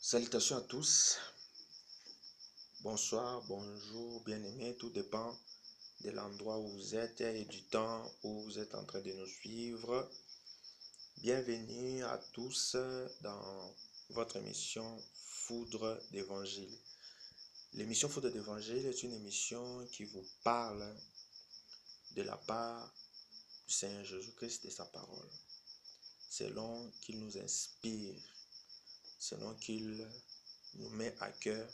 Salutations à tous, bonsoir, bonjour, bien-aimés, tout dépend de l'endroit où vous êtes et du temps où vous êtes en train de nous suivre. Bienvenue à tous dans votre émission Foudre d'Évangile. L'émission Foudre d'Évangile est une émission qui vous parle de la part du Seigneur Jésus-Christ et sa parole, selon qu'il nous inspire, selon qu'il nous met à cœur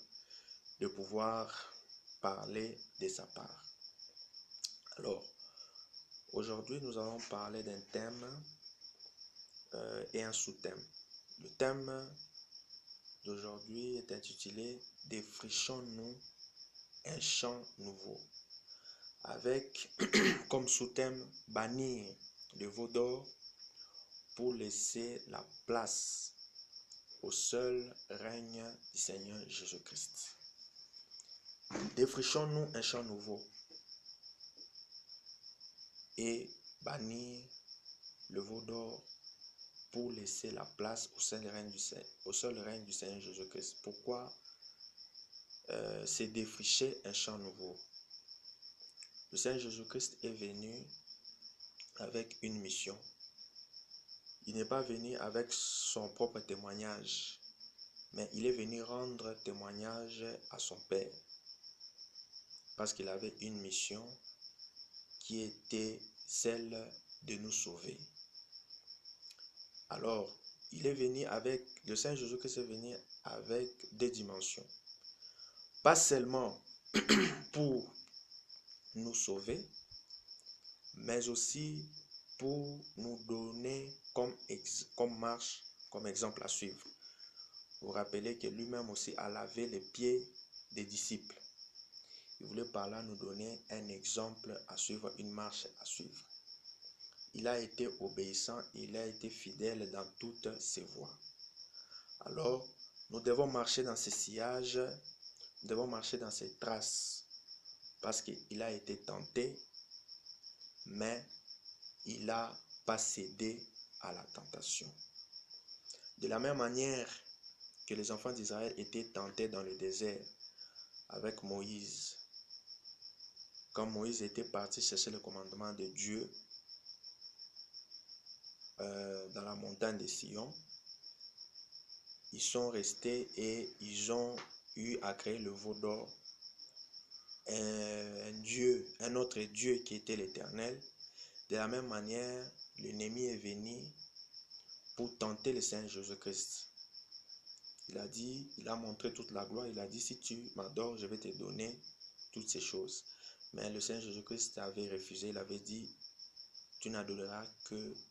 de pouvoir parler de sa part. Alors, aujourd'hui, nous allons parler d'un thème et un sous-thème. Le thème d'aujourd'hui est intitulé « Défrichons-nous un champ nouveau » avec comme sous-thème « Bannir le veau d'or pour laisser la place au seul règne du Seigneur Jésus-Christ ». Défrichons-nous un champ nouveau et bannir le veau d'or pour laisser la place au seul règne du Seigneur Jésus-Christ. Pourquoi c'est défricher un champ nouveau? Le Seigneur Jésus-Christ est venu avec une mission. Il n'est pas venu avec son propre témoignage, mais il est venu rendre témoignage à son Père, parce qu'il avait une mission qui était celle de nous sauver. Alors, le Seigneur Jésus-Christ est venu avec des dimensions. Pas seulement pour nous sauver, mais aussi pour nous donner comme exemple à suivre. Vous vous rappelez que lui-même aussi a lavé les pieds des disciples. Il voulait par là nous donner un exemple à suivre, une marche à suivre. Il a été obéissant, il a été fidèle dans toutes ses voies. Alors, nous devons marcher dans ses sillages, nous devons marcher dans ses traces, parce qu'il a été tenté, mais il n'a pas cédé à la tentation. De la même manière que les enfants d'Israël étaient tentés dans le désert avec Moïse, quand Moïse était parti chercher le commandement de Dieu dans la montagne de Sion, ils sont restés et ils ont eu à créer le veau d'or, un autre Dieu qui était l'Éternel. De la même manière, l'ennemi est venu pour tenter le Seigneur Jésus-Christ. Il a montré toute la gloire, il a dit, si tu m'adores, je vais te donner toutes ces choses. Mais le Seigneur Jésus-Christ avait refusé, il avait dit, tu n'auras que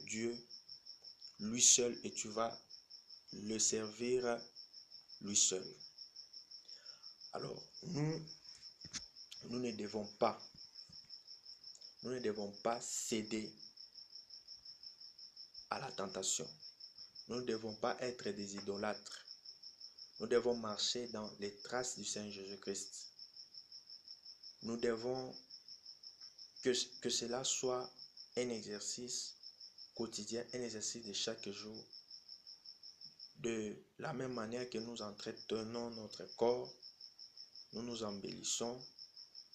Dieu, lui seul, et tu vas le servir lui seul. Alors, nous ne devons pas céder à la tentation. Nous ne devons pas être des idolâtres. Nous devons marcher dans les traces du Seigneur Jésus-Christ. Nous devons que cela soit un exercice quotidien, un exercice de chaque jour. De la même manière que nous entretenons notre corps, nous nous embellissons.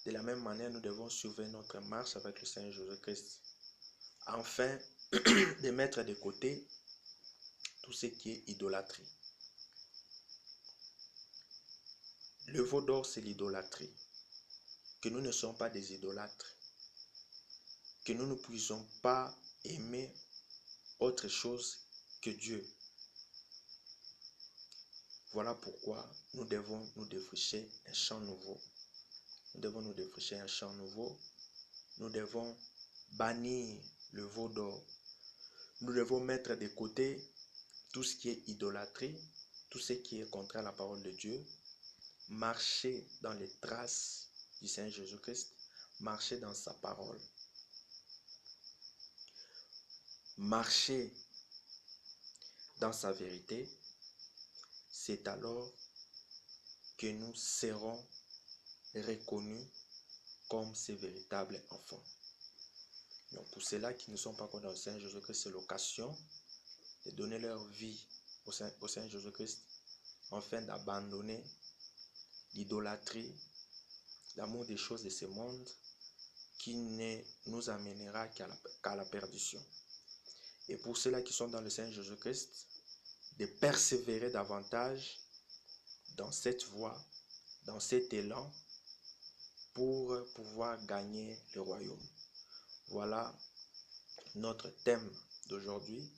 De la même manière, nous devons suivre notre marche avec le Seigneur Jésus-Christ. Afin de mettre de côté tout ce qui est idolâtrie. Le veau d'or, c'est l'idolâtrie. Que nous ne soyons pas des idolâtres. Que nous ne puissions pas aimer autre chose que Dieu. Voilà pourquoi nous devons nous défricher un champ nouveau. Nous devons nous défricher un champ nouveau. Nous devons bannir le veau d'or. Nous devons mettre de côté tout ce qui est idolâtrie, tout ce qui est contraire à la parole de Dieu. Marcher dans les traces du Seigneur Jésus-Christ. Marcher dans sa parole. Marcher dans sa vérité. C'est alors que nous serons reconnus comme ses véritables enfants. Donc pour ceux-là qui ne sont pas encore dans le Seigneur Jésus-Christ, c'est l'occasion de donner leur vie au Seigneur Jésus-Christ, afin d'abandonner l'idolâtrie, l'amour des choses de ce monde qui ne nous amènera qu'à la perdition. Et pour ceux-là qui sont dans le Seigneur Jésus-Christ, de persévérer davantage dans cette voie, dans cet élan, pour pouvoir gagner le royaume. Voilà notre thème d'aujourd'hui,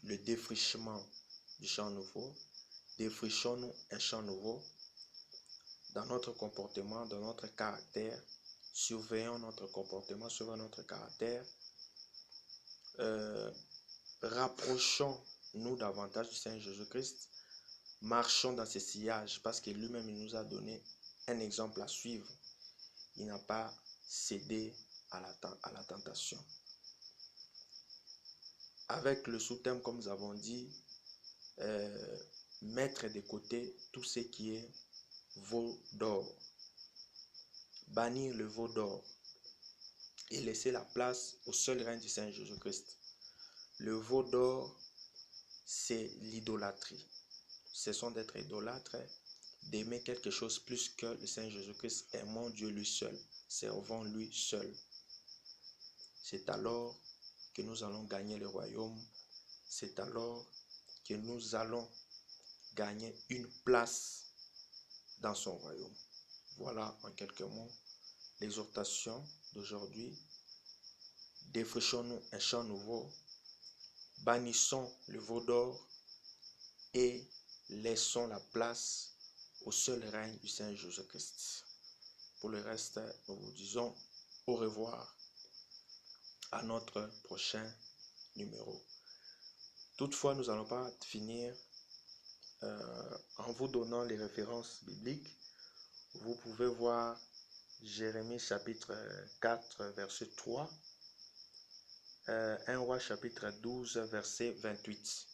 le défrichement du champ nouveau. Défrichons-nous un champ nouveau dans notre comportement, dans notre caractère. Surveillons notre comportement, surveillons notre caractère. Rapprochons-nous davantage du Seigneur Jésus-Christ. Marchons dans ses sillages parce que lui-même il nous a donné un exemple à suivre. Il n'a pas cédé à la tentation. Avec le sous-thème, comme nous avons dit, mettre de côté tout ce qui est veau d'or. Bannir le veau d'or et laisser la place au seul règne du Seigneur Jésus-Christ. Le veau d'or, c'est l'idolâtrie. Cessons d'être idolâtres, d'aimer quelque chose plus que le Seigneur Jésus-Christ. Aimons Dieu lui seul, servons lui seul. C'est alors que nous allons gagner le royaume. C'est alors que nous allons gagner une place dans son royaume. Voilà en quelques mots l'exhortation d'aujourd'hui. Défrichons-nous un champ nouveau, bannissons le veau d'or et laissons la place au seul règne du Seigneur Jésus-Christ. Pour le reste, nous vous disons au revoir à notre prochain numéro. Toutefois, nous n'allons pas finir en vous donnant les références bibliques. Vous pouvez voir Jérémie chapitre 4 verset 3, 1 Roi chapitre 12 verset 28.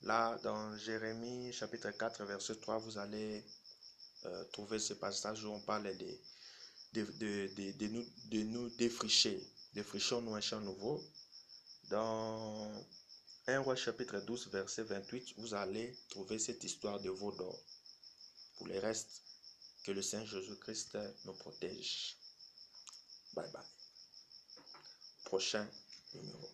Là, dans Jérémie chapitre 4 verset 3, vous allez trouver ce passage où on parle de nous défricher. Défrichons-nous un champ nouveau. Dans 1 Roi chapitre 12 verset 28, vous allez trouver cette histoire de veau d'or. Pour le reste, que le Seigneur Jésus-Christ nous protège. Bye bye. Prochain numéro.